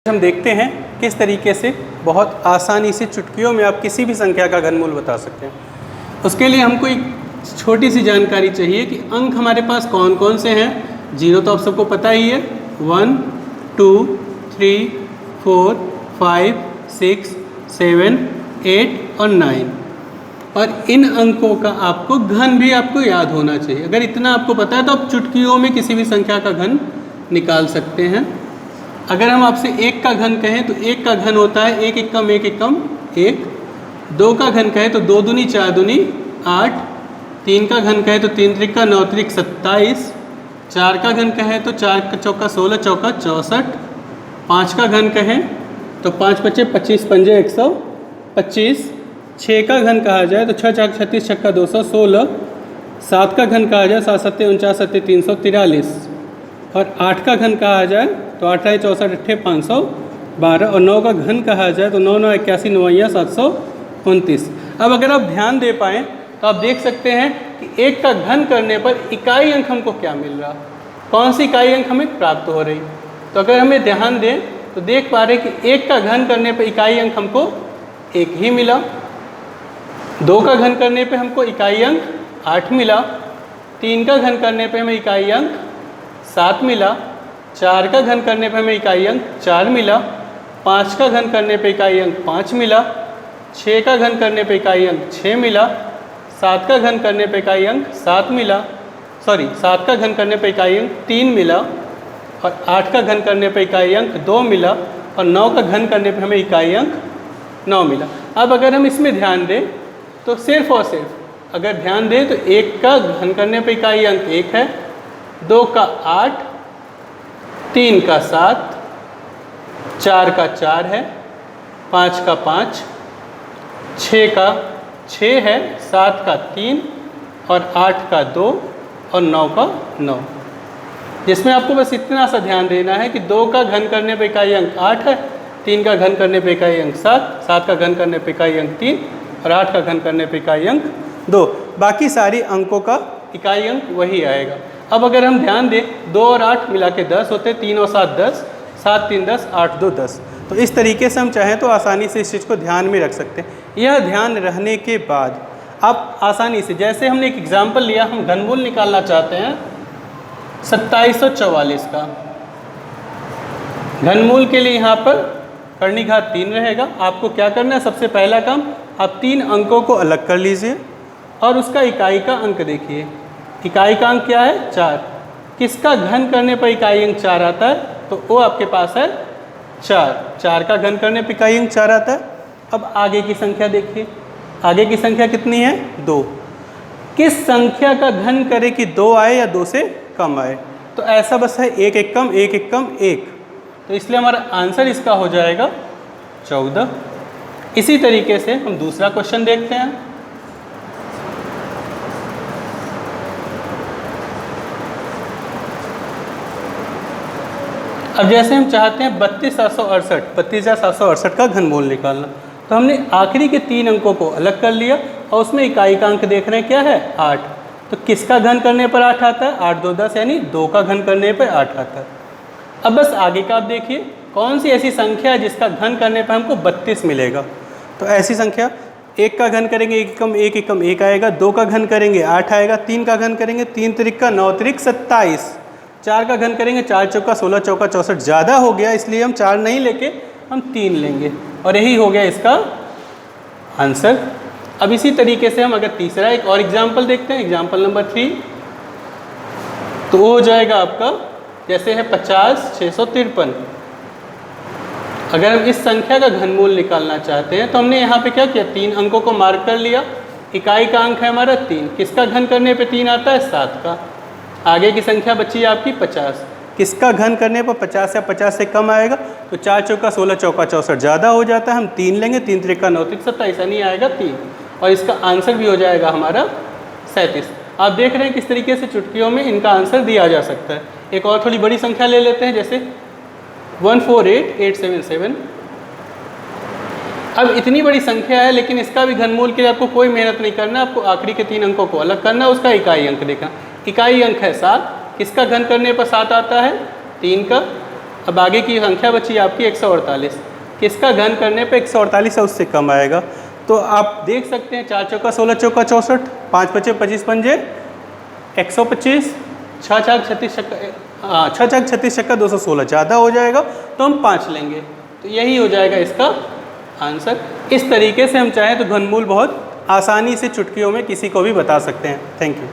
हम देखते हैं किस तरीके से बहुत आसानी से चुटकियों में आप किसी भी संख्या का घनमूल बता सकते हैं। उसके लिए हमको एक छोटी सी जानकारी चाहिए कि अंक हमारे पास कौन कौन से हैं। जीरो तो आप सबको पता ही है, 1, 2, 3, 4, 5, 6, 7, 8 और 9। और इन अंकों का आपको घन भी आपको याद होना चाहिए। अगर इतना आपको पता है तो आप चुटकियों में किसी भी संख्या का घन निकाल सकते हैं। अगर हम आपसे एक का घन कहें तो एक का घन होता है एक एकम एक एकम एक। दो का घन कहें तो दो दूनी चार दूनी 8। तीन का घन कहें तो तीन त्रिका 9 त्रिक 27। चार का घन कहें तो चार का चौका 16 चौका 64। पाँच का घन कहें तो 5 पच्चे 25 पंजे 125। छः का घन कहा जाए तो 6 चार 36 छक्का 216। सात का घन कहा जाए 7 सत्ते 49 सत्ते 343। और आठ का घन कहा जाए तो 8 64 अट्ठे 512। और 9 का घन कहा जाए तो 9 9 81 9 729। अब अगर आप ध्यान दे पाएँ तो आप देख सकते हैं कि एक का घन करने पर इकाई अंक हमको क्या मिल रहा, कौन सी इकाई अंक हमें प्राप्त हो रही। तो अगर हमें ध्यान दें तो देख पा रहे कि एक का घन करने पर इकाई अंक हमको एक ही मिला। दो का घन करने पे हमको इकाई अंक 8 मिला। तीन का घन करने पे हमें इकाई अंक 7 मिला। चार का घन करने पे हमें इकाई अंक 4 मिला। पाँच का घन करने पे इकाई अंक 5 मिला। छः का घन करने पे इकाई अंक 6 मिला। सात का घन करने पे इकाई अंक 7 मिला। सात का घन करने पे इकाई अंक 3 मिला। और 8 का घन करने पे इकाई अंक 2 मिला। और 9 का घन करने पे हमें इकाई अंक 9 मिला। अब अगर हम इसमें ध्यान दें तो सिर्फ और सिर्फ अगर ध्यान दें तो एक का घन करने पे इकाई अंक 1 है, दो का 8, तीन का 7, चार का 4 है, पाँच का 5, छः का 6 है, सात का 3 और 8 का 2 और 9 का 9। जिसमें आपको बस इतना सा ध्यान देना है कि दो का घन करने पे इकाई अंक 8 है, तीन का घन करने पे इकाई अंक 7, सात का घन करने पे इकाई अंक 3 और 8 का घन करने पे इकाई अंक 2। बाकी सारी अंकों का इकाई अंक वही आएगा। अब अगर हम ध्यान दें 2 और 8 मिला के 10 होते, 3 और 7 10, 7 3 10, 8 2 10। तो इस तरीके से हम चाहें तो आसानी से इस चीज़ को ध्यान में रख सकते हैं। यह ध्यान रहने के बाद आप आसानी से, जैसे हमने एक एग्जाम्पल लिया, हम घनमूल निकालना चाहते हैं 2744 का। घनमूल के लिए यहाँ पर कर्णिघात 3 रहेगा। आपको क्या करना है, सबसे पहला काम आप 3 अंकों को अलग कर लीजिए और उसका इकाई का अंक देखिए। इकाई का अंक क्या है, 4। किसका घन करने पर इकाई अंक 4 आता है, तो वो आपके पास है 4। 4 का घन करने पर इकाई अंक 4 आता है। अब आगे की संख्या देखिए, आगे की संख्या कितनी है, 2। किस संख्या का घन करे कि 2 आए या 2 से कम आए, तो ऐसा बस है एक एकम एक एकम एक। तो इसलिए हमारा आंसर इसका हो जाएगा 14। इसी तरीके से हम दूसरा क्वेश्चन देखते हैं। अब जैसे हम चाहते हैं 32,768 का घनमूल निकालना, तो हमने आखिरी के 3 अंकों को अलग कर लिया और उसमें इकाई का अंक देख रहे हैं क्या है, 8। तो किसका घन करने पर 8 आता है, 8 2 10, यानी 2 का घन करने पर 8 आता है। अब बस आगे का आप देखिए कौन सी ऐसी संख्या है जिसका घन करने पर हमको 32 मिलेगा। तो ऐसी संख्या, एक का घन करेंगे एक एकम एक आएगा, दो का घन करेंगे 8 आएगा, तीन का घन करेंगे 3 त्रिका 9 त्रिक 27, चार का घन करेंगे 4 चौका 16 चौका 64। ज़्यादा हो गया इसलिए हम 4 नहीं लेके हम 3 लेंगे और यही हो गया इसका आंसर। अब इसी तरीके से हम अगर तीसरा एक और एग्जाम्पल देखते हैं, एग्जाम्पल नंबर 3, तो वो हो जाएगा आपका जैसे है 50,653। अगर हम इस संख्या का घनमूल निकालना चाहते हैं तो हमने यहाँ पे क्या किया, 3 अंकों को मार्क कर लिया। इकाई का अंक है हमारा 3, किसका घन करने पे 3 आता है, 7 का। आगे की संख्या बची है आपकी 50, किसका घन करने पर 50 या 50 से कम आएगा, तो 4 चौका 16 चौका 64। ज़्यादा हो जाता है, हम 3 लेंगे, 3 त्रिका 9 त्रिक 27, ऐसा नहीं आएगा 3। और इसका आंसर भी हो जाएगा हमारा 37। आप देख रहे हैं किस तरीके से चुटकियों में इनका आंसर दिया जा सकता है। एक और थोड़ी बड़ी संख्या ले लेते हैं, जैसे 148877। अब इतनी बड़ी संख्या है लेकिन इसका भी घनमूल के लिए आपको कोई मेहनत नहीं करना, आपको आखिरी के 3 अंकों को अलग करना, उसका इकाई अंक देखना। इकाई अंक है 7, किसका घन करने पर 7 आता है, 3 का। अब आगे की संख्या बची आपकी 148, किसका घन करने पे 148 है उससे कम आएगा। तो आप देख सकते हैं 4 चौका 16 चौका 64, 5 पचे 25 पंजे 125, 6 छक 36 छक्का 6 छक 36 छक्का 216 ज़्यादा हो जाएगा तो हम 5 लेंगे, तो यही हो जाएगा इसका आंसर। इस तरीके से हम चाहें तो घनमूल बहुत आसानी से चुटकियों में किसी को भी बता सकते हैं। Thank you.